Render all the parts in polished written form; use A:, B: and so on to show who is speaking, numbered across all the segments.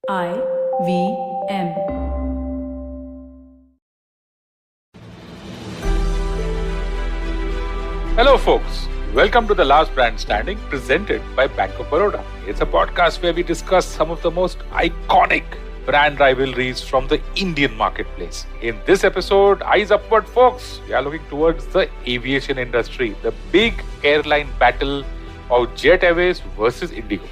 A: IVM.
B: Hello folks, welcome to The Last Brand Standing presented by Bank of Baroda. It's a podcast where we discuss some of the most iconic brand rivalries from the Indian marketplace. In this episode, eyes upward folks, we are looking towards the aviation industry, the big airline battle of Jet Airways versus IndiGo.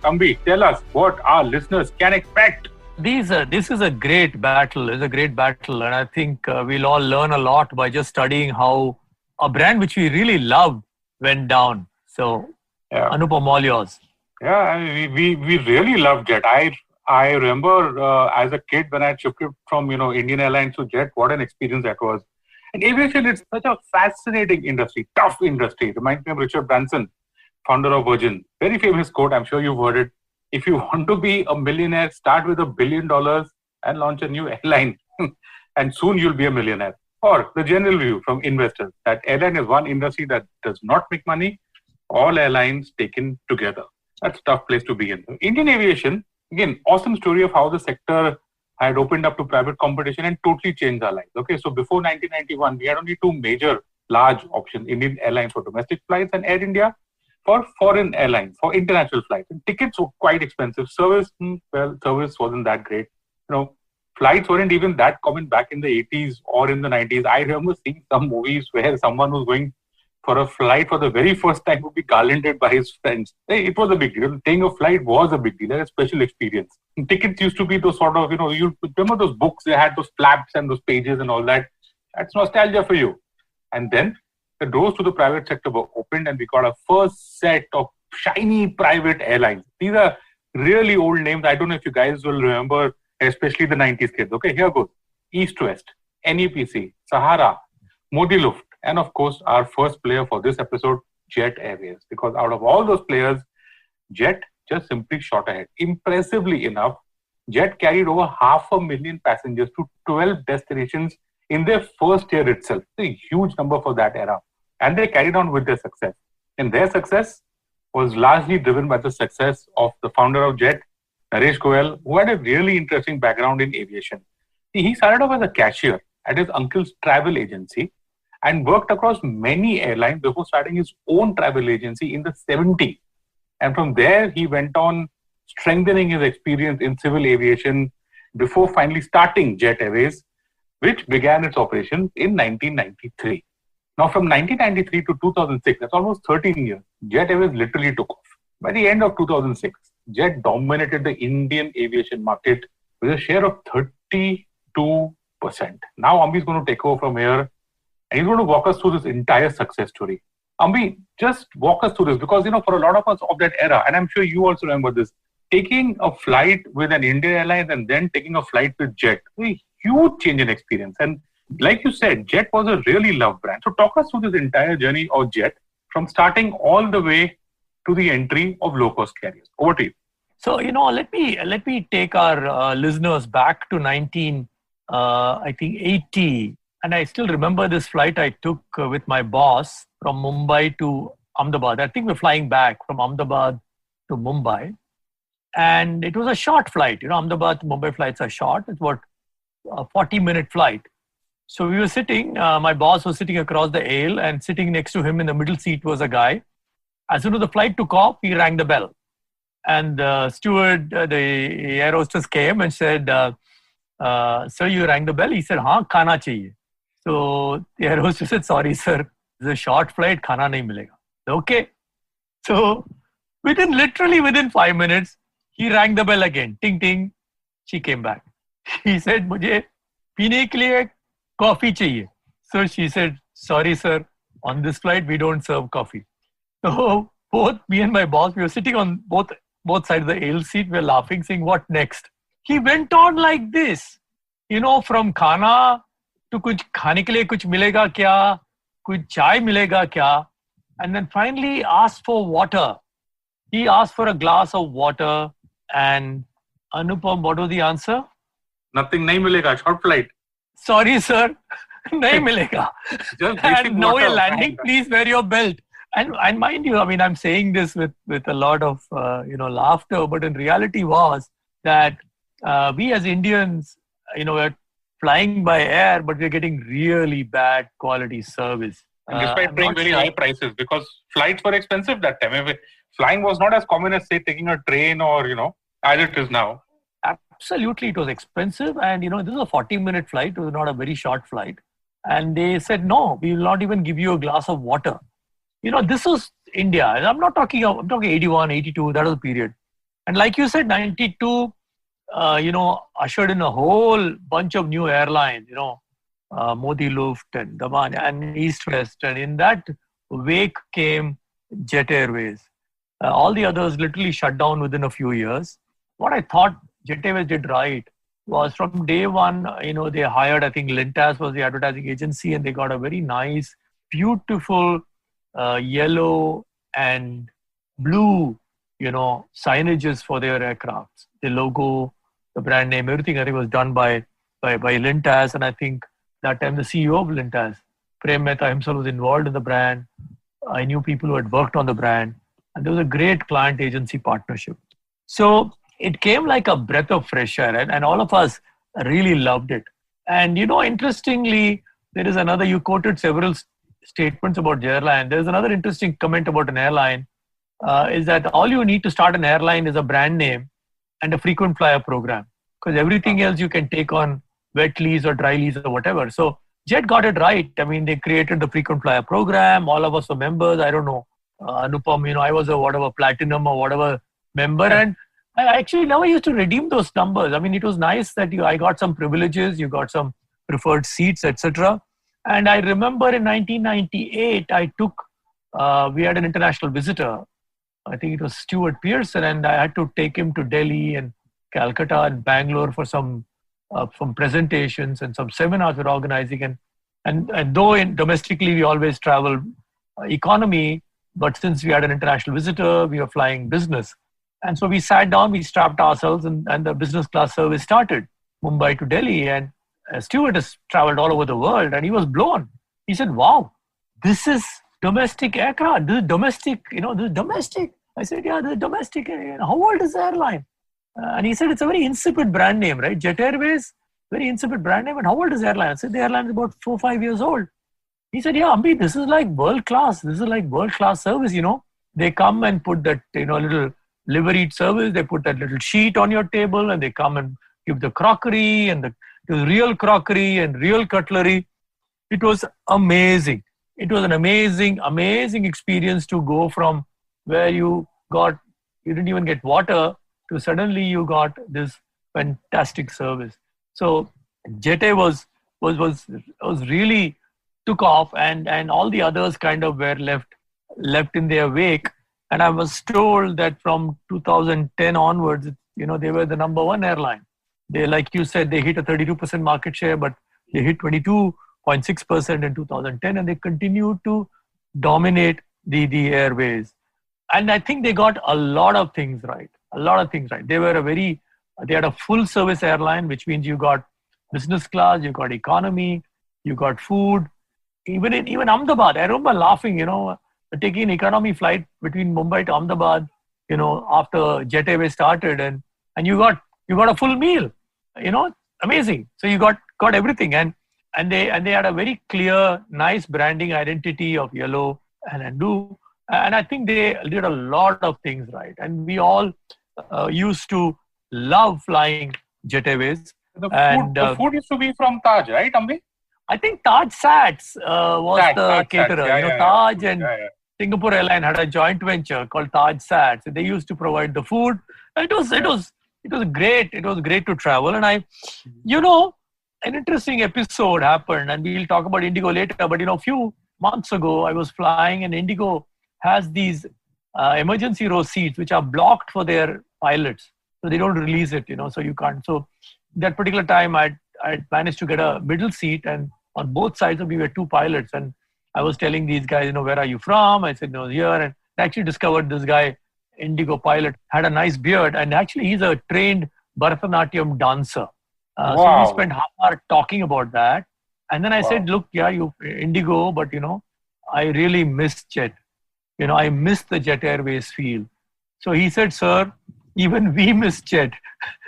B: Ambi, tell us what our listeners can expect.
C: This is a great battle. It's a great battle. And I think we'll all learn a lot by just studying how a brand which we really loved went down. So, Anupam, all yours.
B: Yeah, we really loved Jet. I remember as a kid when I shifted from Indian Airlines to Jet, what an experience that was. And aviation is such a fascinating industry, tough industry. It reminds me of Richard Branson, founder of Virgin. Very famous quote, I'm sure you've heard it. If you want to be a millionaire, start with $1 billion and launch a new airline. And soon you'll be a millionaire. Or the general view from investors that airline is one industry that does not make money. All airlines taken together. That's a tough place to be in. Indian aviation, again, awesome story of how the sector had opened up to private competition and totally changed our lives. Okay, so before 1991, we had only two major large options, Indian Airlines for domestic flights and Air India for foreign airlines, for international flights. And tickets were quite expensive. Service wasn't that great. Flights weren't even that common back in the 80s or in the 90s. I remember seeing some movies where someone was going for a flight for the very first time would be garlanded by his friends. It was a big deal. Taking a flight was a big deal, a special experience. And tickets used to be those sort of, you remember those books, they had those flaps and those pages and all that. That's nostalgia for you. And then the doors to the private sector were opened and we got our first set of shiny private airlines. These are really old names. I don't know if you guys will remember, especially the 90s kids. Okay, here goes. East West, NEPC, Sahara, Modi Luft, and of course, our first player for this episode, Jet Airways. Because out of all those players, Jet just simply shot ahead. Impressively enough, Jet carried over 500,000 passengers to 12 destinations in their first year itself. It's a huge number for that era. And they carried on with their success. And their success was largely driven by the success of the founder of Jet, Naresh Goyal, who had a really interesting background in aviation. He started off as a cashier at his uncle's travel agency and worked across many airlines before starting his own travel agency in the 70s. And from there, he went on strengthening his experience in civil aviation before finally starting Jet Airways, which began its operations in 1993. Now, from 1993 to 2006, that's almost 13 years, Jet Airways literally took off. By the end of 2006, Jet dominated the Indian aviation market with a share of 32%. Now, Ambi is going to take over from here and he's going to walk us through this entire success story. Ambi, just walk us through this because, for a lot of us of that era, and I'm sure you also remember this, taking a flight with an Indian Airlines and then taking a flight with Jet, a huge change in experience. And like you said, Jet was a really loved brand. So talk us through this entire journey of Jet from starting all the way to the entry of low-cost carriers. Over to you.
C: So, let me take our listeners back to 80. And I still remember this flight I took with my boss from Mumbai to Ahmedabad. I think we're flying back from Ahmedabad to Mumbai. And it was a short flight. Ahmedabad to Mumbai flights are short. It's about a 40-minute flight. So we were sitting, my boss was sitting across the aisle and sitting next to him in the middle seat was a guy. As soon as the flight took off, he rang the bell. And the steward, the air hostess came and said, sir, you rang the bell? He said, haan, khana chahiye. So the air hostess said, sorry, sir, it's a short flight, khana nahi milega. Okay. So within 5 minutes, he rang the bell again. Ting, ting. She came back. He said, mujhe peene ke liye coffee chahiye. So she said, sorry, sir, on this flight, we don't serve coffee. So both me and my boss, we were sitting on both sides of the aisle seat. We were laughing, saying, what next? He went on like this, from khana to kuch khane ke liye kuch milega kya, kuch chai milega kya, and then finally asked for water. He asked for a glass of water and Anupam, what was the answer?
B: Nothing, nahi milega, short flight.
C: Sorry, sir, nahi milega. And now you're landing, please wear your belt. And mind you, I mean, I'm saying this with a lot of laughter, but in reality was that we as Indians, we're flying by air, but we're getting really bad quality service.
B: And despite
C: I'm
B: paying
C: not
B: very
C: sure.
B: high prices, because flights were expensive that time. I mean, flying was not as common as, say, taking a train or, as it is now.
C: Absolutely, it was expensive, and this is a 40-minute flight. It was not a very short flight, and they said no, we will not even give you a glass of water. This was India. I'm not talking. I'm talking 81, 82. That was the period, and like you said, 92. Ushered in a whole bunch of new airlines. Modi Luft and Daman and East West, and in that wake came Jet Airways. All the others literally shut down within a few years. What I thought Jet Airways did right was from day one, they hired, I think Lintas was the advertising agency, and they got a very nice, beautiful yellow and blue, signages for their aircrafts. The logo, the brand name, everything I think was done by Lintas, and I think that time the CEO of Lintas, Prem Mehta himself, was involved in the brand. I knew people who had worked on the brand, and there was a great client agency partnership. So it came like a breath of fresh air, and all of us really loved it. And interestingly, there is another, you quoted several statements about the airline. There's another interesting comment about an airline, is that all you need to start an airline is a brand name and a frequent flyer program, because everything else you can take on wet lease or dry lease or whatever. So Jet got it right. I mean, they created the frequent flyer program. All of us were members. I don't know, Anupam, I was a platinum or whatever member, and I actually never used to redeem those numbers. I mean, it was nice that I got some privileges, you got some preferred seats, etc. And I remember in 1998, we had an international visitor. I think it was Stuart Pearson, and I had to take him to Delhi and Calcutta and Bangalore for some presentations and some seminars we're organizing. And though domestically we always travel economy, but since we had an international visitor, we were flying business. And so we sat down, we strapped ourselves, and the business class service started, Mumbai to Delhi. And Stuart has traveled all over the world, and he was blown. He said, wow, this is domestic aircraft. This is domestic, this is domestic. I said, yeah, this is domestic. How old is the airline? And he said, it's a very insipid brand name, right? Jet Airways, very insipid brand name. And how old is the airline? I said, the airline is about 4 or 5 years old. He said, yeah, Ambi, this is like world class. This is like world class service, They come and put that, little liveried service. They put that little sheet on your table, and they come and give the crockery, and the real crockery and real cutlery. It was amazing. It was an amazing, amazing experience to go from where you didn't even get water to suddenly you got this fantastic service. So Jet A was really took off, and all the others kind of were left in their wake. And I was told that from 2010 onwards, they were the number one airline. They, like you said, they hit a 32% market share, but they hit 22.6% in 2010, and they continued to dominate the airways. And I think they got a lot of things right. They had a full service airline, which means you got business class, you got economy, you got food. Even Ahmedabad, I remember laughing, taking an economy flight between Mumbai to Ahmedabad, after Jet Airways started, and you got a full meal, amazing. So you got everything, and they had a very clear, nice branding identity of yellow and blue, and I think they did a lot of things right, and we all used to love flying Jet Airways.
B: The food used to be from Taj, right, Ambi?
C: I think Taj Sats was the caterer. Taj and Singapore Airline had a joint venture called Taj Sats. They used to provide the food. It was great. It was great to travel. And an interesting episode happened, and we'll talk about IndiGo later. But a few months ago, I was flying, and IndiGo has these emergency row seats which are blocked for their pilots, so they don't release it. So you can't. So that particular time, I managed to get a middle seat, and on both sides of me were two pilots, and I was telling these guys, where are you from? I said, no, here. And I actually discovered this guy, IndiGo pilot, had a nice beard, and actually he's a trained Bharatanatyam dancer.
B: Wow.
C: So we spent half an hour talking about that. And then I said, look, yeah, you IndiGo, but I really miss Jet. I miss the Jet Airways feel. So he said, sir, even we miss Jet.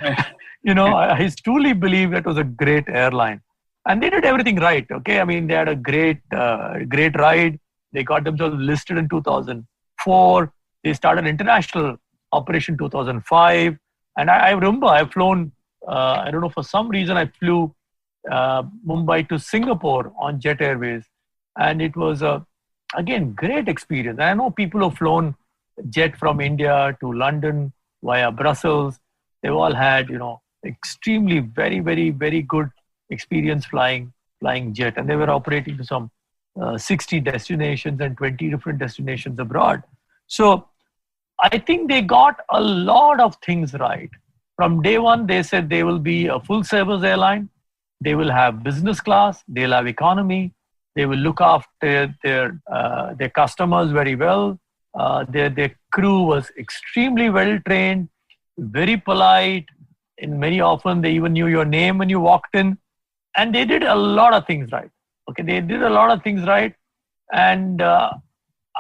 C: I truly believe that was a great airline. And they did everything right. Okay. I mean, they had a great ride. They got themselves listed in 2004. They started international operation 2005. And I remember I've flown, I don't know, for some reason I flew Mumbai to Singapore on Jet Airways. And it was, again, great experience. I know people who've flown jet from India to London via Brussels. They've all had, extremely, very, very, very good experience flying jet. And they were operating to some 60 destinations and 20 different destinations abroad. So I think they got a lot of things right. From day one, they said they will be a full service airline. They will have business class. They'll have economy. They will look after their customers very well. Their crew was extremely well trained, very polite. And very often they even knew your name when you walked in. And they did a lot of things right. Okay, they did a lot of things right. And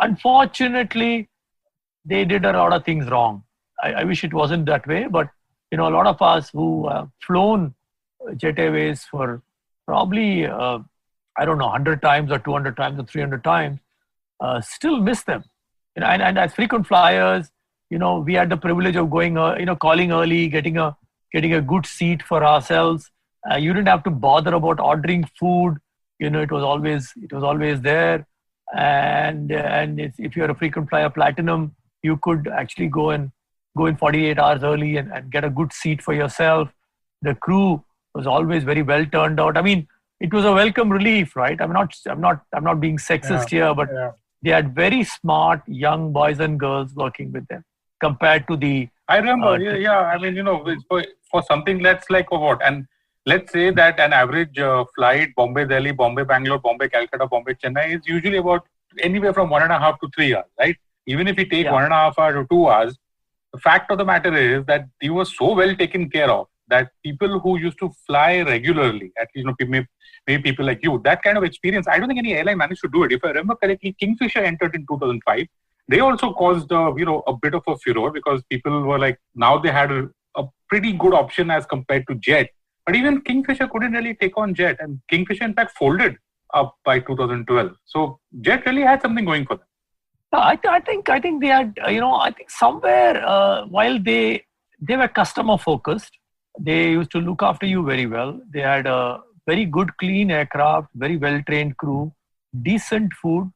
C: unfortunately, they did a lot of things wrong. I wish it wasn't that way, but a lot of us who have flown Jet Airways for probably, 100 times or 200 times or 300 times, still miss them. And as frequent flyers, we had the privilege of going, calling early, getting a good seat for ourselves. You didn't have to bother about ordering food. It was always there. And if you're a frequent flyer platinum, you could actually go in 48 hours early and get a good seat for yourself. The crew was always very well turned out. I mean, it was a welcome relief, right? I'm not being sexist here, but they had very smart young boys and girls working with them compared to the.
B: I remember, I mean, for something that's like what, and let's say that an average flight Bombay Delhi, Bombay Bangalore, Bombay Calcutta, Bombay Chennai is usually about anywhere from 1.5 to 3 hours, right? Even if you take 1.5 hours or 2 hours, the fact of the matter is that you were so well taken care of that people who used to fly regularly, at least maybe people like you, that kind of experience, I don't think any airline managed to do it. If I remember correctly, Kingfisher entered in 2005. They also caused a bit of a furor because people were like, now they had a pretty good option as compared to Jet. But even Kingfisher couldn't really take on Jet, and Kingfisher in fact folded up by 2012. So Jet really had something going for them.
C: I think they had, I think somewhere while they were customer focused, they used to look after you very well. They had a very good, clean aircraft, very well-trained crew, decent food.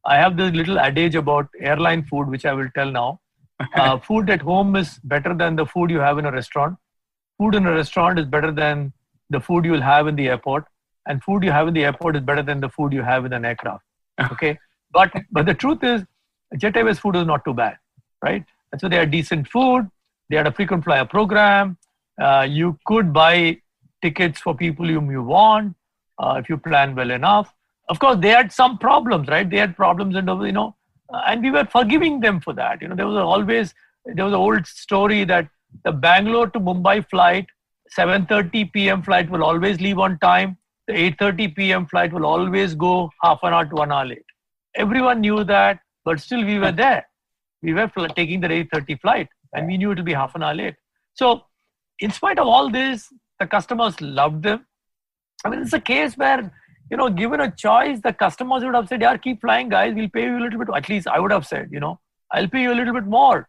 C: I have this little adage about airline food, which I will tell now. Food at home is better than the food you have in a restaurant. Food in a restaurant is better than the food you'll have in the airport. And food you have in the airport is better than the food you have in an aircraft. Okay? But the truth is, Jet Airways food is not too bad, right? And so they had decent food. They had a frequent flyer program. You could buy tickets for people whom you want if you plan well enough. Of course, they had some problems, right? They had problems, and we were forgiving them for that. There was an old story that the Bangalore to Mumbai flight, 7:30 p.m. flight will always leave on time. The 8:30 p.m. flight will always go half an hour to 1 hour late. Everyone knew that, but still we were there. We were taking the 8:30 flight, and we knew it will be half an hour late. So, in spite of all this, the customers loved them. I mean, it's a case where, given a choice, the customers would have said, yeah, keep flying, guys. We'll pay you a little bit. At least I would have said, I'll pay you a little bit more.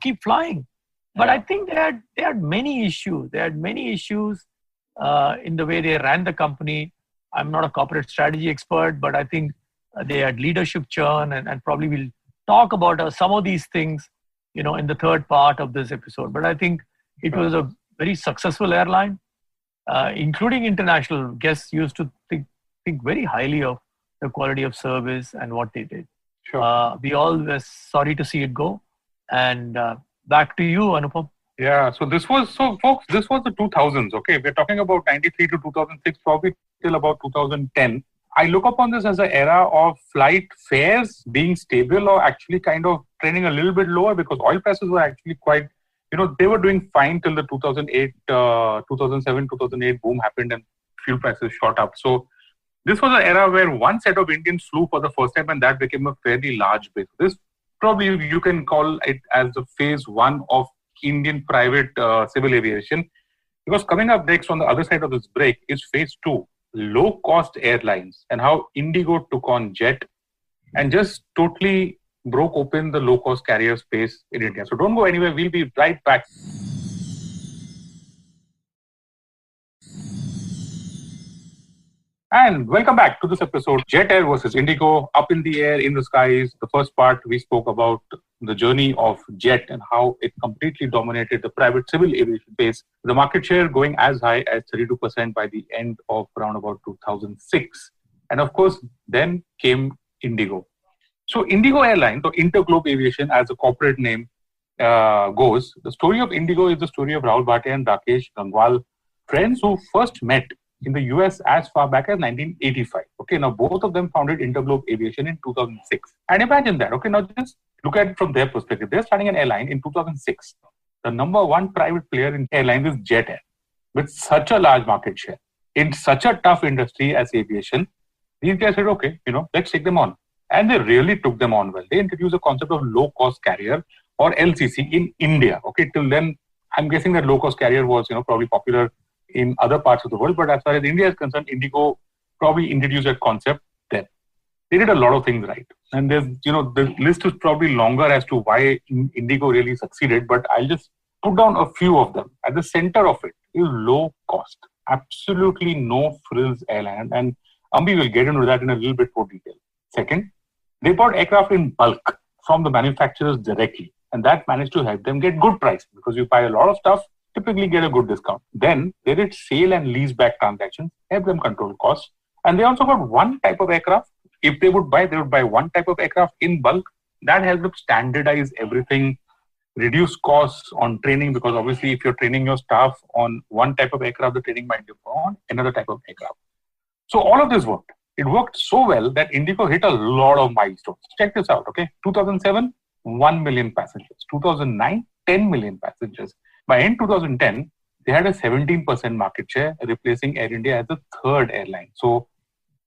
C: Keep flying. But I think they had many issues. They had many issues in the way they ran the company. I'm not a corporate strategy expert, but I think they had leadership churn, and probably we'll talk about some of these things, in the third part of this episode. But I think it was a very successful airline, including international guests used to think very highly of the quality of service and what they did.
B: Sure.
C: We all were sorry to see it go. And back to you, Anupam.
B: Yeah, folks, this was the 2000s, okay? We're talking about 93 to 2006, probably till about 2010. I look upon this as an era of flight fares being stable or actually kind of trending a little bit lower, because oil prices were actually quite, they were doing fine till the 2007, 2008 boom happened and fuel prices shot up. So This was an era where one set of Indians flew for the first time, and that became a fairly large base. This probably you can call it as the phase one of Indian private civil aviation. Because coming up next on the other side of this break is phase two, low-cost airlines, and how IndiGo took on Jet and just totally broke open the low-cost carrier space in India. So don't go anywhere. We'll be right back. And welcome back to this episode, Jet Air versus IndiGo, up in the air, in the skies. The first part, we spoke about the journey of Jet and how it completely dominated the private civil aviation space. The market share going as high as 32% by the end of around about 2006. And of course, then came IndiGo. So IndiGo Airlines, or Interglobe Aviation as a corporate name goes, the story of IndiGo is the story of Rahul, Bhatia and Rakesh, Gangwal, friends who first met in the US as far back as 1985. Okay, now both of them founded Interglobe Aviation in 2006. And imagine that. Okay, now just look at it from their perspective. They're starting an airline in 2006. The number one private player in airlines is Jet Air, with such a large market share in such a tough industry as aviation. These guys said, okay, let's take them on. And they really took them on well. They introduced the concept of low-cost carrier or LCC in India. Okay, till then, I'm guessing that low-cost carrier was, probably popular in other parts of the world. But as far as India is concerned, IndiGo probably introduced that concept then. They did a lot of things right. And there's, the list is probably longer as to why IndiGo really succeeded, but I'll just put down a few of them. At the center of it is low cost. Absolutely no frills airline. And Ambi will get into that in a little bit more detail. Second, they bought aircraft in bulk from the manufacturers directly. And that managed to help them get good price because you buy a lot of stuff, typically get a good discount. Then they did sale and lease back transactions, help them control costs. And they also got one type of aircraft. If they would buy one type of aircraft in bulk. That helped them standardize everything, reduce costs on training, because obviously if you're training your staff on one type of aircraft, the training might differ on another type of aircraft. So all of this worked. It worked so well that IndiGo hit a lot of milestones. Check this out, okay? 2007, 1 million passengers. 2009, 10 million passengers. By end 2010, they had a 17% market share, replacing Air India as the third airline. So,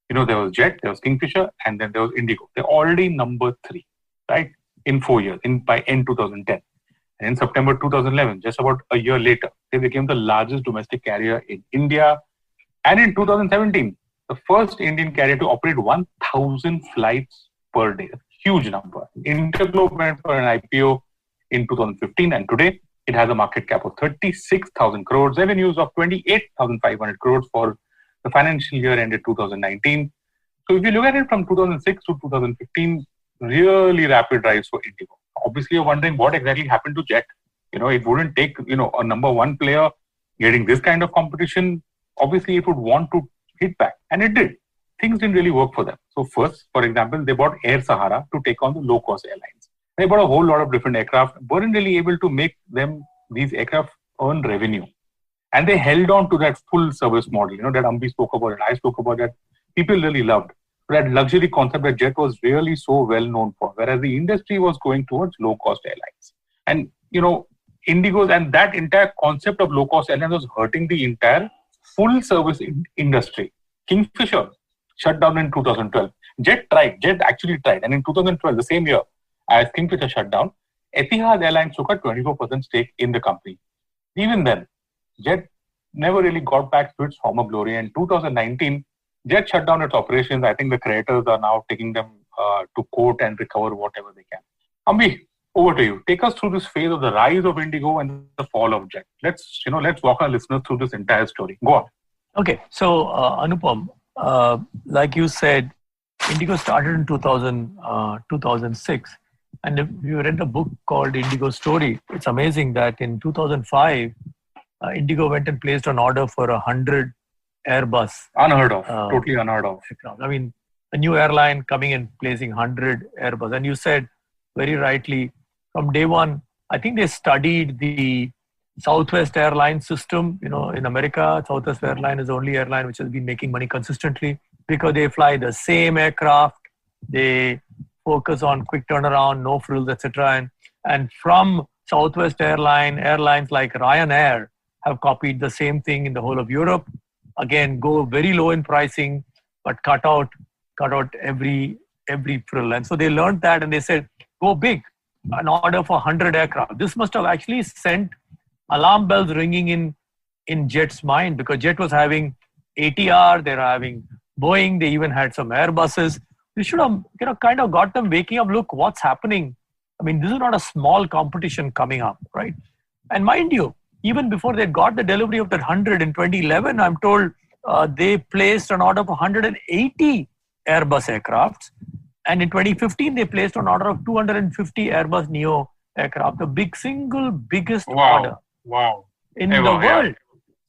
B: there was Jet, there was Kingfisher, and then there was IndiGo. They're already number 3, right? In 4 years, by end 2010. And in September 2011, just about a year later, they became the largest domestic carrier in India. And in 2017, the first Indian carrier to operate 1,000 flights per day. Huge number. Interglobe went for an IPO in 2015, and today it has a market cap of 36,000 crores, revenues of 28,500 crores for the financial year ended 2019. So if you look at it from 2006 to 2015, really rapid rise for IndiGo. Obviously, you're wondering what exactly happened to Jet. It wouldn't take, a number one player getting this kind of competition. Obviously, it would want to hit back, and it did. Things didn't really work for them. So first, for example, they bought Air Sahara to take on the low-cost airlines. They bought a whole lot of different aircraft, weren't really able to make these aircraft earn revenue. And they held on to that full service model, that Ambi spoke about it, I spoke about that. People really loved that luxury concept that Jet was really so well known for, whereas the industry was going towards low-cost airlines. And, IndiGo's and that entire concept of low-cost airlines was hurting the entire full service industry. Kingfisher shut down in 2012. Jet actually tried. And in 2012, the same year as Kingfisher shut down, Etihad Airlines took a 24% stake in the company. Even then, Jet never really got back to its former glory. And 2019, Jet shut down its operations. I think the creditors are now taking them to court and recover whatever they can. Ambi, over to you. Take us through this phase of the rise of IndiGo and the fall of Jet. Let's walk our listeners through this entire story. Go on.
C: Okay, so Anupam, like you said, IndiGo started in 2006. And if you read the book called IndiGo Story, it's amazing that in 2005, IndiGo went and placed an order for 100 Airbus.
B: Unheard of, totally unheard of.
C: I mean, a new airline coming and placing 100 Airbus. And you said very rightly, from day one, I think they studied the Southwest Airlines system. In America, Southwest Airline is the only airline which has been making money consistently because they fly the same aircraft. They focus on quick turnaround, no frills, etc. And from Southwest airlines like Ryanair have copied the same thing in the whole of Europe. Again, go very low in pricing, but cut out every frill. And so they learned that, and they said, go big, an order for 100 aircraft. This must have actually sent alarm bells ringing in Jet's mind, because Jet was having ATR, they were having Boeing, they even had some Airbuses. This should have kind of got them waking up. Look, what's happening? I mean, this is not a small competition coming up, right? And mind you, even before they got the delivery of that 100 in 2011, I'm told they placed an order for 180 Airbus aircrafts. And in 2015, they placed an order of 250 Airbus Neo aircraft, the single biggest order in the world. Yeah.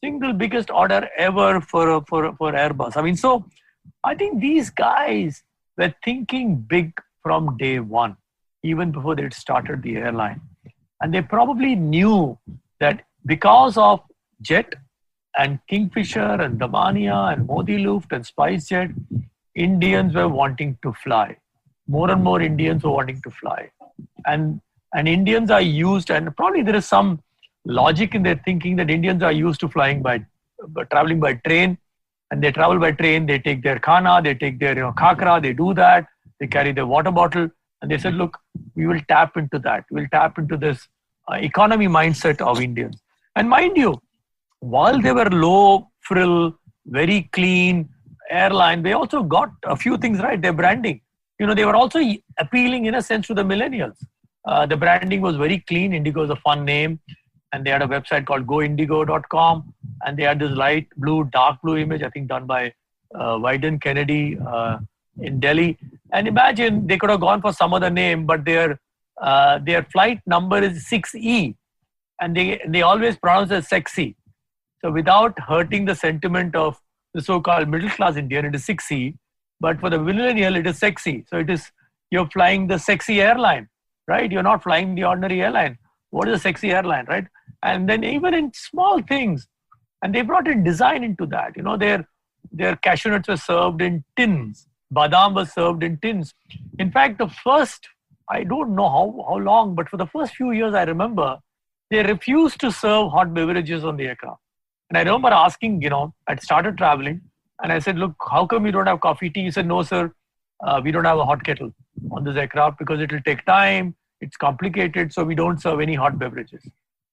C: Single biggest order ever for Airbus. I mean, so I think these guys were thinking big from day one, even before they started the airline. And they probably knew that because of Jet and Kingfisher and Damania and Modi Luft and SpiceJet, Indians were wanting to fly. More and more Indians were wanting to fly. And Indians are used, and probably there is some logic in their thinking that Indians are used to traveling by train, and they travel by train, they take their khana, they take their khakra, they do that, they carry their water bottle, and they said, look, we will tap into that. We'll tap into this economy mindset of Indians. And mind you, while they were low frill, very clean airline, they also got a few things right. Their branding, they were also appealing in a sense to the millennials. The branding was very clean. IndiGo is a fun name. And they had a website called goindigo.com. And they had this light blue, dark blue image, I think done by Wyden Kennedy in Delhi. And imagine they could have gone for some other name, but their flight number is 6E. And they always pronounce it as sexy. So without hurting the sentiment of the so-called middle-class Indian, it is 6C. But for the millennial, it is sexy. So you're flying the sexy airline, right? You're not flying the ordinary airline. What is a sexy airline, right? And then even in small things, and they brought in design into that. Their cashew nuts were served in tins. Badam was served in tins. In fact, the first, I don't know how long, but for the first few years, I remember, they refused to serve hot beverages on the aircraft. And I remember asking, I'd started traveling, and I said, look, how come you don't have coffee, tea? He said, no, sir, we don't have a hot kettle on this aircraft because it will take time. It's complicated, so we don't serve any hot beverages.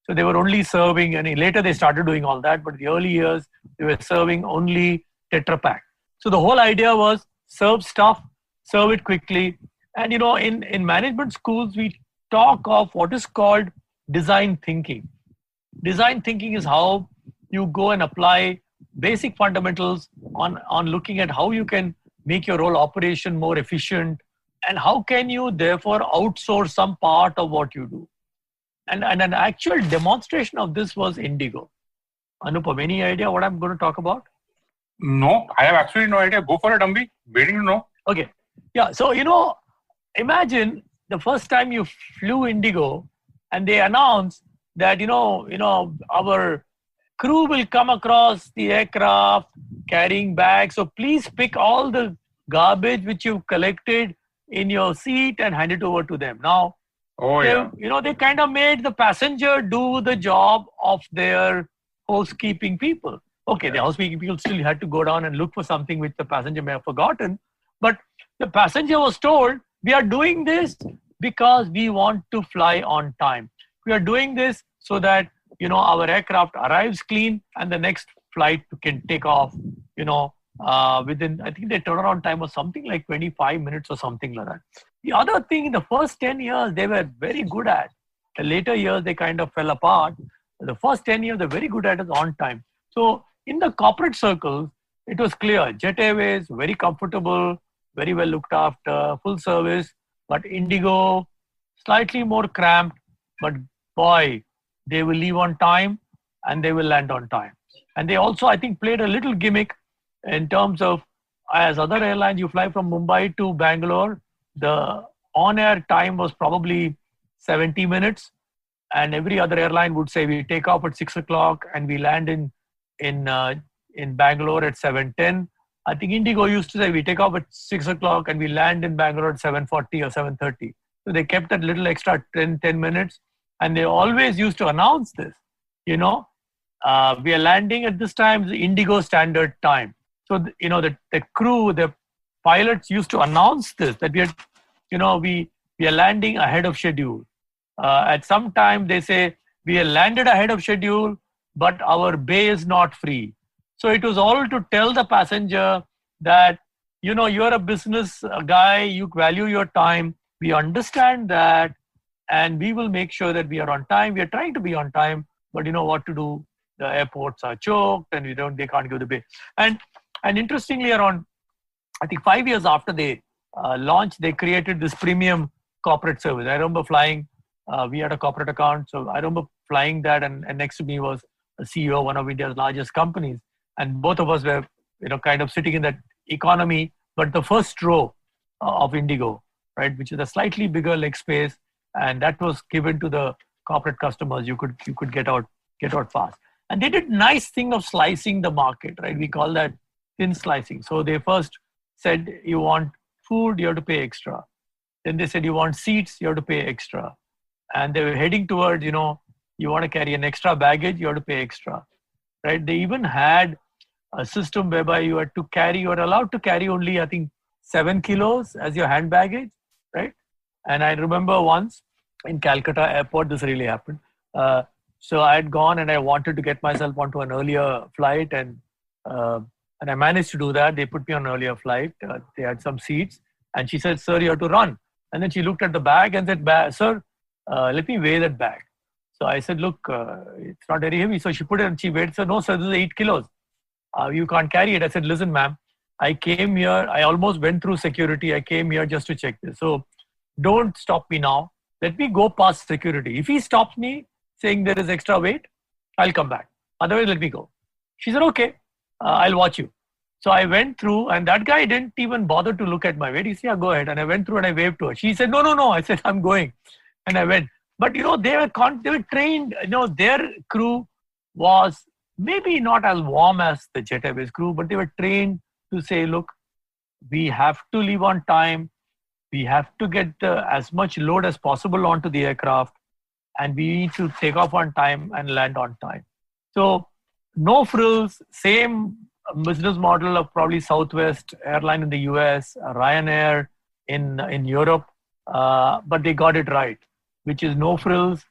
C: So they were only serving, and later they started doing all that, but in the early years, they were serving only Tetra Pak. So the whole idea was serve stuff, serve it quickly. And, in management schools, we talk of what is called design thinking. Design thinking is how you go and apply basic fundamentals on looking at how you can make your whole operation more efficient, and how can you therefore outsource some part of what you do. And an actual demonstration of this was IndiGo. Anupam, any idea what I'm going to talk about?
B: No, I have absolutely no idea. Go for it, Ambi. Waiting to know.
C: Okay. Yeah. So, imagine the first time you flew IndiGo and they announced that, our crew will come across the aircraft carrying bags. So please pick all the garbage which you've collected in your seat and hand it over to them. Now, they kind of made the passenger do the job of their housekeeping people. Okay, the housekeeping people still had to go down and look for something which the passenger may have forgotten. But the passenger was told, we are doing this because we want to fly on time. We are doing this so that, our aircraft arrives clean and the next flight can take off, within, I think their turnaround time was something like 25 minutes or something like that. The other thing, in the first 10 years, they were very good at. The later years, they kind of fell apart. The first 10 years, they're very good at is on time. So in the corporate circles, it was clear. Jet Airways, very comfortable, very well looked after, full service. But IndiGo, slightly more cramped. But boy, they will leave on time and they will land on time. And they also, I think, played a little gimmick in terms of, as other airlines, you fly from Mumbai to Bangalore, the on-air time was probably 70 minutes. And every other airline would say, we take off at 6 o'clock and we land in Bangalore at 7:10. I think IndiGo used to say, we take off at 6 o'clock and we land in Bangalore at 7:40 or 7:30. So they kept that little extra 10 minutes. And they always used to announce this, we are landing at this time, the IndiGo standard time. So, the crew, the pilots used to announce this, that we are landing ahead of schedule. At some time, they say, we are landed ahead of schedule, but our bay is not free. So it was all to tell the passenger that, you're a business guy, you value your time. We understand that, and we will make sure that we are on time. We are trying to be on time, but you know what to do. The airports are choked, and they can't give the bay. And interestingly, around, I think 5 years after they launched, they created this premium corporate service. I remember flying. We had a corporate account, so I remember flying that, and next to me was a CEO of one of India's largest companies, and both of us were, kind of sitting in that economy, but the first row of IndiGo, right, which is a slightly bigger leg space, and that was given to the corporate customers. You could get out fast, and they did nice thing of slicing the market, right? We call that thin slicing. So they first said, you want food, you have to pay extra. Then they said, you want seats, you have to pay extra. And they were heading towards, you want to carry an extra baggage, you have to pay extra, right? They even had a system whereby you were allowed to carry only, I think, 7 kilos as your hand baggage, right? And I remember once in Calcutta airport, this really happened. So I had gone and I wanted to get myself onto an earlier flight, and I managed to do that. They put me on an earlier flight. They had some seats, and she said, "Sir, you have to run." And then she looked at the bag and said, "Sir, let me weigh that bag." So I said, "Look, it's not very heavy." So she put it and she weighed. So, "No, sir, this is 8 kilos. You can't carry it." I said, "Listen, ma'am, I came here. I almost went through security. I came here just to check this. So don't stop me now. Let me go past security. If he stops me saying there is extra weight, I'll come back. Otherwise, let me go." She said, "Okay, I'll watch you." So I went through, and that guy didn't even bother to look at my weight. He said, "Yeah, go ahead." And I went through and I waved to her. She said, "No, no, no." I said, "I'm going." And I went. But, they were trained, their crew was maybe not as warm as the Jet Airways crew, but they were trained to say, "Look, we have to leave on time. We have to get as much load as possible onto the aircraft, and we need to take off on time and land on time." So no frills, same business model of probably Southwest airline in the US, Ryanair in Europe, but they got it right, which is no frills,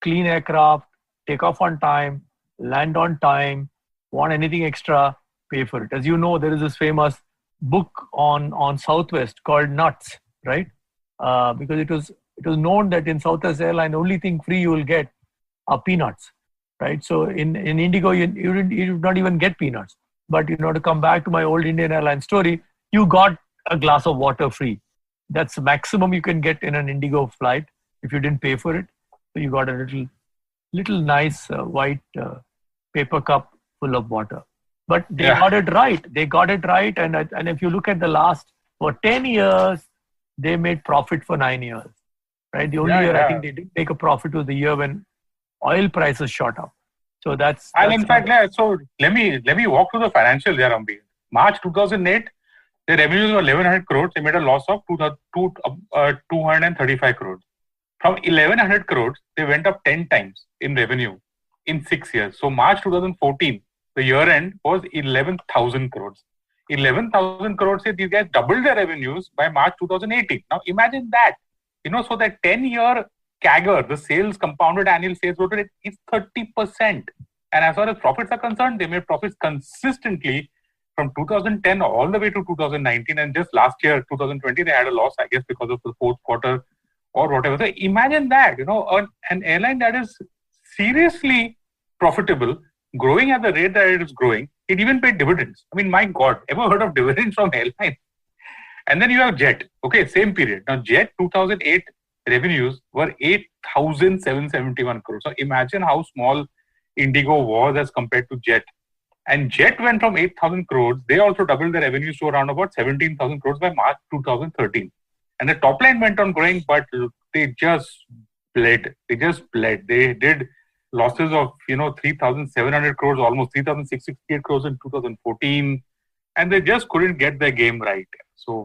C: clean aircraft, take off on time, land on time. Want anything extra, pay for it. As you know, there is this famous book on Southwest called Nuts, right? Because it was known that in Southwest airline, the only thing free you will get are peanuts, right? So in IndiGo, you did not even get peanuts. But to come back to my old Indian Airlines story, you got a glass of water free. That's the maximum you can get in an IndiGo flight if you didn't pay for it. So you got a little nice white paper cup full of water. But they got it right. They got it right. And if you look at the last, for 10 years, they made profit for 9 years, right? The only year I think they didn't make a profit was the year when oil prices shot up. So that's
B: in fact, so let me walk through the financials there, Ambi. March 2008, their revenues were 1100 crores. They made a loss of 235 crores. From 1100 crores, they went up 10 times in revenue in 6 years. So March 2014, the year end was 11,000 crores. 11,000 crores, these guys doubled their revenues by March 2018. Now imagine that, so that 10-year CAGR, the sales compounded annual sales growth rate, is 30%. And as far as profits are concerned, they made profits consistently from 2010 all the way to 2019. And just last year, 2020, they had a loss, I guess, because of the fourth quarter or whatever. So imagine that, an airline that is seriously profitable, growing at the rate that it is growing. It even paid dividends. I mean, my God, ever heard of dividends from airlines? And then you have Jet. Okay, same period. Now, Jet 2008 revenues were 8,771 crores. So imagine how small IndiGo was as compared to Jet. And Jet went from 8,000 crores. They also doubled their revenues to around about 17,000 crores by March 2013. And the top line went on growing, but they just bled. They did losses of, 3,700 crores, almost 3,668 crores in 2014. And they just couldn't get their game right. So,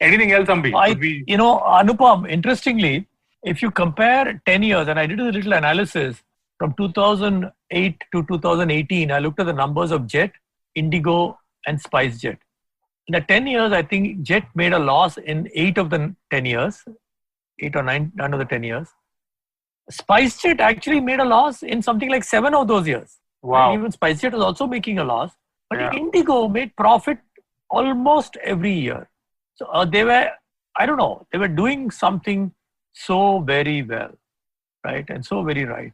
B: anything else, Ambi?
C: Anupam, interestingly, if you compare 10 years, and I did a little analysis from 2008 to 2018, I looked at the numbers of Jet, IndiGo, and SpiceJet. In the 10 years, I think Jet made a loss in 8 of the 10 years, 8 or 9, none of the 10 years. SpiceJet actually made a loss in something like 7 of those years.
B: Wow.
C: And even SpiceJet was also making a loss. But
B: Yeah.
C: IndiGo made profit almost every year. So they were, I don't know, they were doing something so very well, right? And so very right.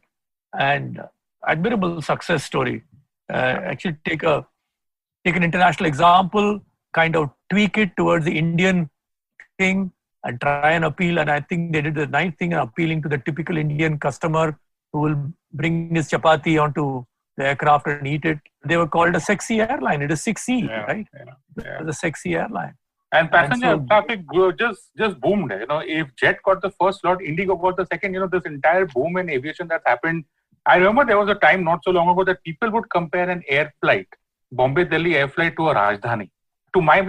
C: And admirable success story. Actually take an international example, kind of tweak it towards the Indian thing and try and appeal. And I think they did the nice thing in appealing to the typical Indian customer who will bring his chapati onto the aircraft and eat it. They were called a sexy airline. It is 6C, right?
B: Yeah.
C: It was a sexy airline.
B: And passenger traffic just boomed. If Jet got the first slot, IndiGo got the second. This entire boom in aviation that's happened. I remember there was a time not so long ago that people would compare an air flight, Bombay-Delhi air flight, to a Rajdhani. To my,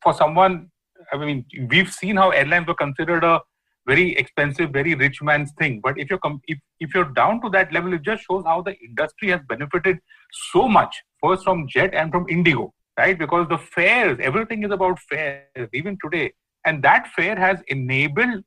B: for someone, I mean, we've seen how airlines were considered a very expensive, very rich man's thing. But if you're down to that level, it just shows how the industry has benefited so much. First from Jet and from IndiGo, right? Because the fares, everything is about fares, even today. And that fare has enabled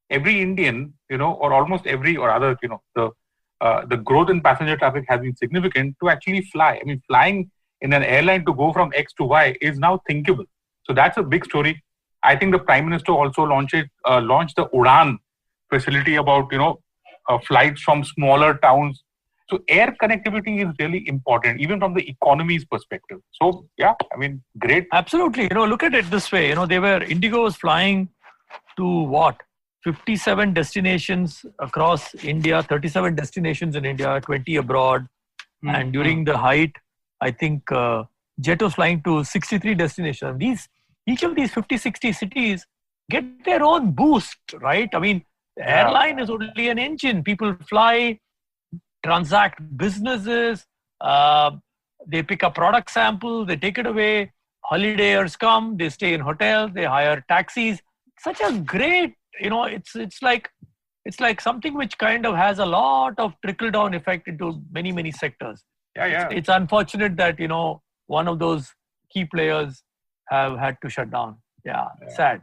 B: every Indian, or almost every, or other, the growth in passenger traffic has been significant to actually fly. I mean, flying in an airline to go from X to Y is now thinkable. So that's a big story. I think the Prime Minister also launched the Udan facility about, flights from smaller towns. So air connectivity is really important, even from the economy's perspective. So, yeah, I mean, great.
C: Absolutely. Look at it this way. IndiGo was flying to what? 57 destinations across India, 37 destinations in India, 20 abroad. Mm-hmm. And during the height, I think Jet was flying to 63 destinations. Each of these 50, 60 cities get their own boost, right? I mean, the airline is only an engine. People fly, transact businesses, they pick up product samples, they take it away. Holidayers come, they stay in hotels, they hire taxis. Such a great, it's like something which kind of has a lot of trickle down effect into many, many sectors.
B: Yeah.
C: It's unfortunate that, one of those key players have had to shut down. Yeah, sad.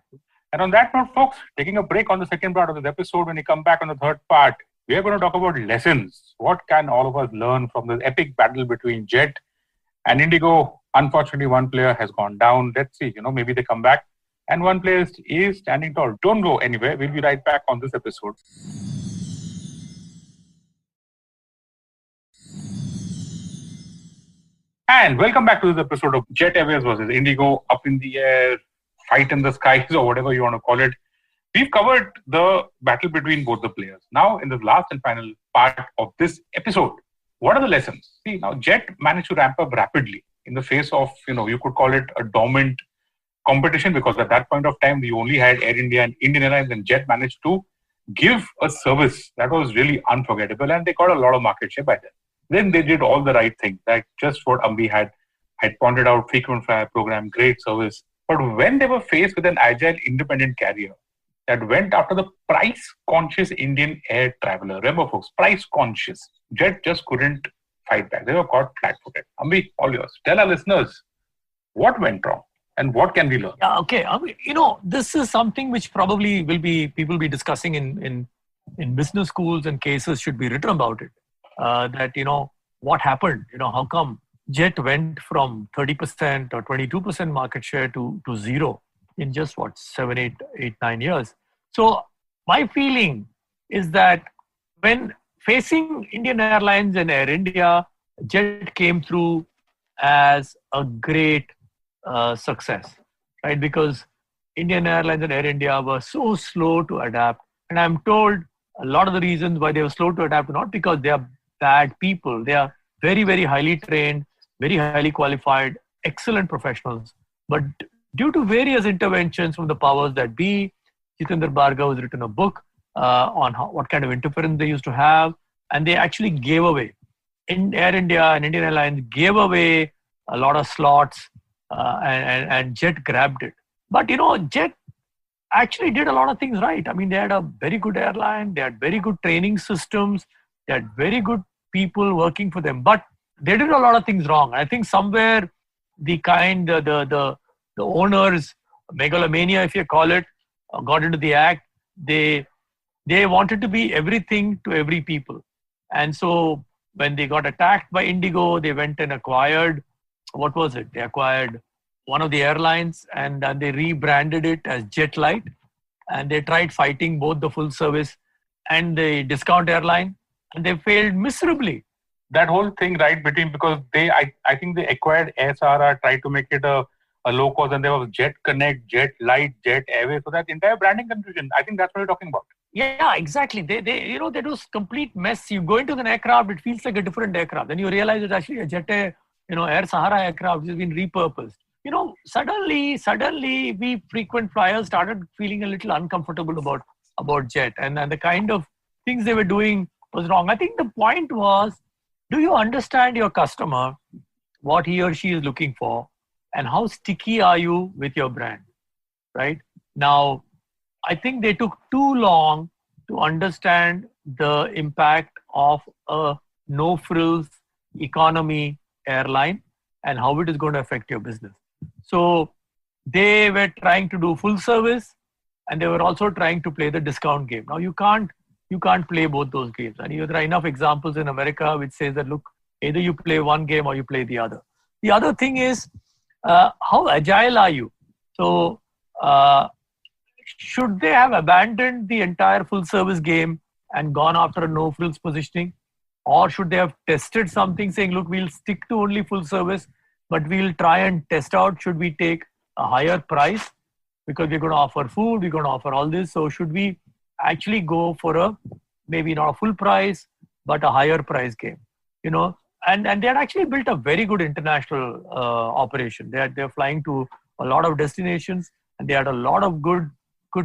B: And on that note, folks, taking a break on the second part of this episode. When we come back on the third part, we are going to talk about lessons. What can all of us learn from this epic battle between Jet and IndiGo? Unfortunately, one player has gone down. Let's see, maybe they come back. And one player is standing tall. Don't go anywhere. We'll be right back on this episode. And welcome back to this episode of Jet Airways versus IndiGo, up in the air, fight in the skies, or whatever you want to call it. We've covered the battle between both the players. Now, in the last and final part of this episode, what are the lessons? See, now Jet managed to ramp up rapidly in the face of, you could call it a dormant competition, because at that point of time, we only had Air India and Indian Airlines, and Jet managed to give a service that was really unforgettable, and they got a lot of market share by then. Then they did all the right things, like just what Ambi had pointed out, frequent flyer program, great service. But when they were faced with an agile, independent carrier that went after the price-conscious Indian air traveler, remember folks, price-conscious, Jet just couldn't fight back. They were caught flat-footed. Ambi, all yours. Tell our listeners what went wrong and what can we learn.
C: Yeah, okay. This is something which probably people will be discussing in business schools, and cases should be written about it. What happened, how come Jet went from 30% or 22% market share to zero in just 7, 8, 9 years. So my feeling is that when facing Indian Airlines and Air India, Jet came through as a great success, right? Because Indian Airlines and Air India were so slow to adapt. And I'm told a lot of the reasons why they were slow to adapt, not because they are bad people. They are very, very highly trained, very highly qualified, excellent professionals. But due to various interventions from the powers that be, Jitendra Bhargava has written a book on what kind of interference they used to have. And they actually gave away. Air India and Indian Airlines gave away a lot of slots and Jet grabbed it. But, Jet actually did a lot of things right. I mean, they had a very good airline. They had very good training systems. They had very good people working for them. But they did a lot of things wrong. I think somewhere the owners, megalomania, if you call it, got into the act. They wanted to be everything to every people. And so when they got attacked by IndiGo, they went and acquired, what was it? They acquired one of the airlines, and they rebranded it as Jet Light. And they tried fighting both the full service and the discount airline, and they failed miserably.
B: That whole thing, right, between, because I think they acquired SRR, tried to make it a low cost, and there was Jet Connect, Jet Light, Jet Airways. So that entire branding confusion, I think that's what you're talking about.
C: Yeah, exactly. They do complete mess. You go into an aircraft, it feels like a different aircraft. Then you realize it's actually a Jet Air, Air Sahara aircraft which has been repurposed. Suddenly we frequent flyers started feeling a little uncomfortable about Jet, and the kind of things they were doing was wrong. I think the point was, do you understand your customer, what he or she is looking for, and how sticky are you with your brand, right? Now, I think they took too long to understand the impact of a no-frills economy airline and how it is going to affect your business. So they were trying to do full service, and they were also trying to play the discount game. Now you can't play both those games. And there are enough examples in America which says that, look, either you play one game or you play the other. The other thing is, how agile are you? So should they have abandoned the entire full service game and gone after a no frills positioning? Or should they have tested something saying, look, we'll stick to only full service, but we'll try and test out, should we take a higher price because we're going to offer food, we're going to offer all this. So should we actually go for maybe not a full price, but a higher price game, and they had actually built a very good international operation. They're flying to a lot of destinations, and they had a lot of good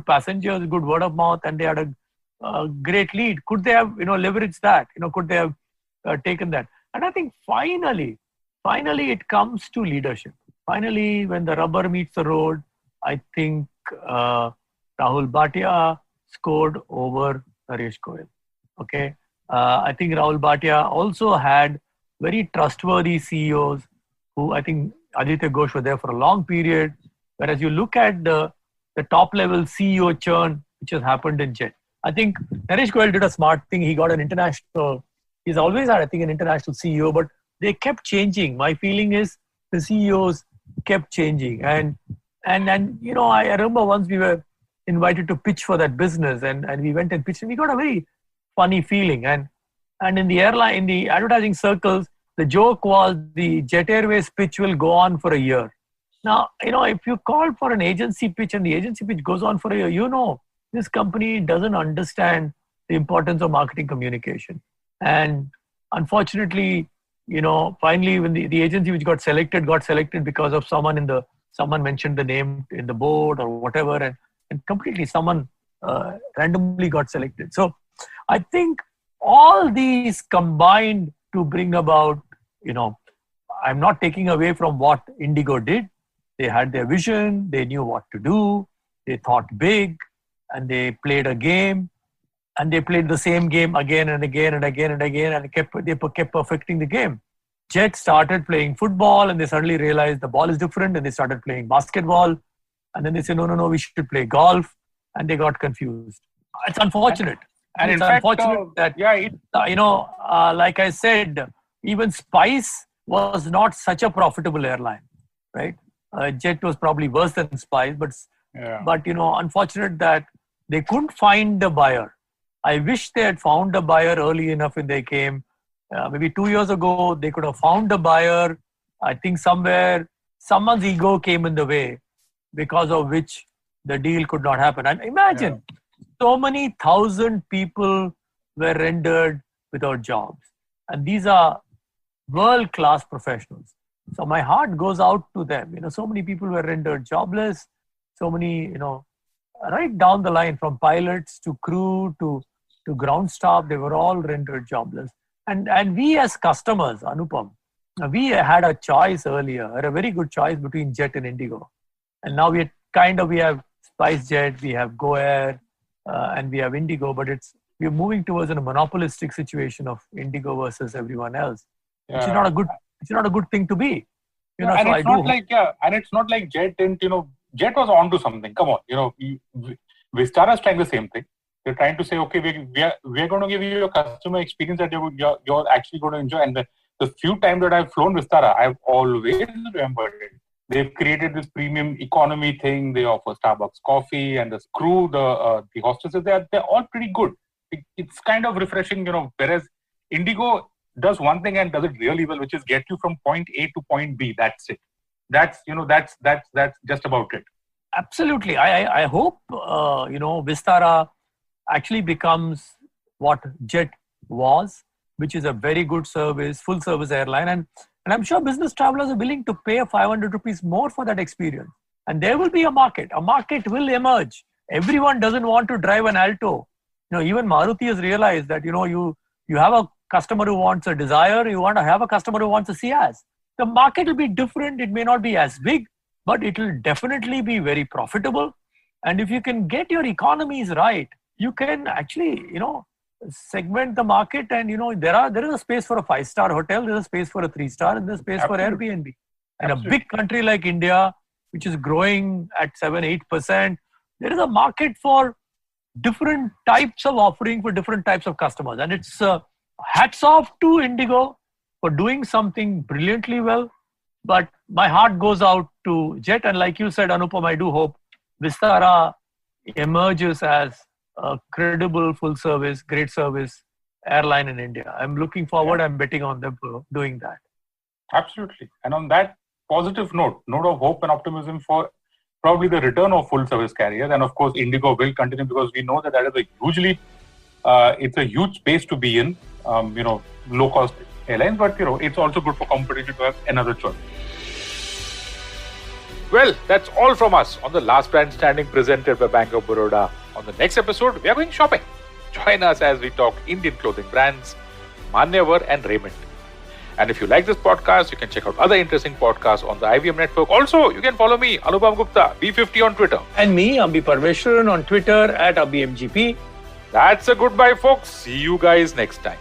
C: passengers, good word of mouth, and they had a great lead. Could they have, leveraged that? Could they have taken that? And I think finally it comes to leadership. Finally, when the rubber meets the road, I think Rahul Bhatia scored over Naresh Goyal. Okay. I think Rahul Bhatia also had very trustworthy CEOs who, I think Aditya Ghosh was there for a long period. Whereas you look at the top level CEO churn, which has happened in Jet. I think Naresh Goyal did a smart thing. He got an international, he's always had, I think, an international CEO, but they kept changing. My feeling is the CEOs kept changing. And I remember once we were invited to pitch for that business, and we went and pitched, and we got a very funny feeling. And in the advertising circles, the joke was the Jet Airways pitch will go on for a year. Now, if you call for an agency pitch and the agency pitch goes on for a year, this company doesn't understand the importance of marketing communication. And unfortunately, finally, when the agency which got selected because of someone mentioned the name in the board or whatever, and completely someone randomly got selected. So I think all these combined to bring about, I'm not taking away from what IndiGo did. They had their vision, they knew what to do, they thought big, and they played a game, and they played the same game again and again and again and again, and they kept perfecting the game. Jet started playing football, and they suddenly realized the ball is different, and they started playing basketball, and then they said, no, we should play golf, and they got confused. It's unfortunate. And it's unfortunate that, like I said, even Spice was not such a profitable airline, right? Jet was probably worse than Spice, but unfortunate that they couldn't find a buyer. I wish they had found a buyer early enough when they came. Maybe 2 years ago, they could have found a buyer. I think somewhere, someone's ego came in the way, because of which the deal could not happen. And imagine, so many thousand people were rendered without jobs. And these are world-class professionals. So my heart goes out to them. So many people were rendered jobless. So many, right down the line, from pilots to crew to ground staff, they were all rendered jobless. And we as customers, Anupam, we had a choice earlier, a very good choice between Jet and IndiGo. And now we have SpiceJet, we have Go Air, and we have IndiGo, but we're moving towards a monopolistic situation of IndiGo versus everyone else. which is not a good. It's not a good thing to be.
B: And
C: so
B: it's not like and it's not like Jet didn't. Jet was onto something. Come on, Vistara is trying the same thing. They're trying to say, okay, we're going to give you a customer experience that you're actually going to enjoy. And the few times that I've flown Vistara, I've always remembered it. They've created this premium economy thing. They offer Starbucks coffee, and the crew, the hostesses, they're all pretty good. It's kind of refreshing, whereas IndiGo does one thing and does it really well, which is get you from point A to point B. That's it. That's just about it.
C: Absolutely. I hope, Vistara actually becomes what Jet was, which is a very good service, full service airline. And I'm sure business travelers are willing to pay 500 rupees more for that experience. And there will be a market. A market will emerge. Everyone doesn't want to drive an Alto. Even Maruti has realized that, you have a customer who wants a Desire, you want to have a customer who wants a Ciaz. The market will be different. It may not be as big, but it will definitely be very profitable. And if you can get your economies right, you can actually, segment the market. And, there is a space for a 5-star hotel, there's a space for a 3-star, and there's space for Airbnb. In a big country like India, which is growing at 7-8%, there is a market for different types of offering for different types of customers. And it's hats off to IndiGo for doing something brilliantly well. But my heart goes out to Jet. And like you said, Anupam, I do hope Vistara emerges as a credible, full service, great service airline in India. I'm looking forward. I'm betting on them for doing that.
B: Absolutely. And on that positive note of hope and optimism for probably the return of full service carriers. And of course, IndiGo will continue, because we know that is it's a huge space to be in, low cost airlines, but it's also good for competition to have another choice. Well, that's all from us on the Last Brand Standing presented by Bank of Baroda. On the next episode, we are going shopping. Join us as we talk Indian clothing brands, Manyavar and Raymond. And if you like this podcast, you can check out other interesting podcasts on the IVM network. Also, you can follow me, Anupam Gupta, B50 on Twitter.
C: And me, Ambi Parmeshwaran on Twitter @AmbiMGP.
B: That's a goodbye, folks. See you guys next time.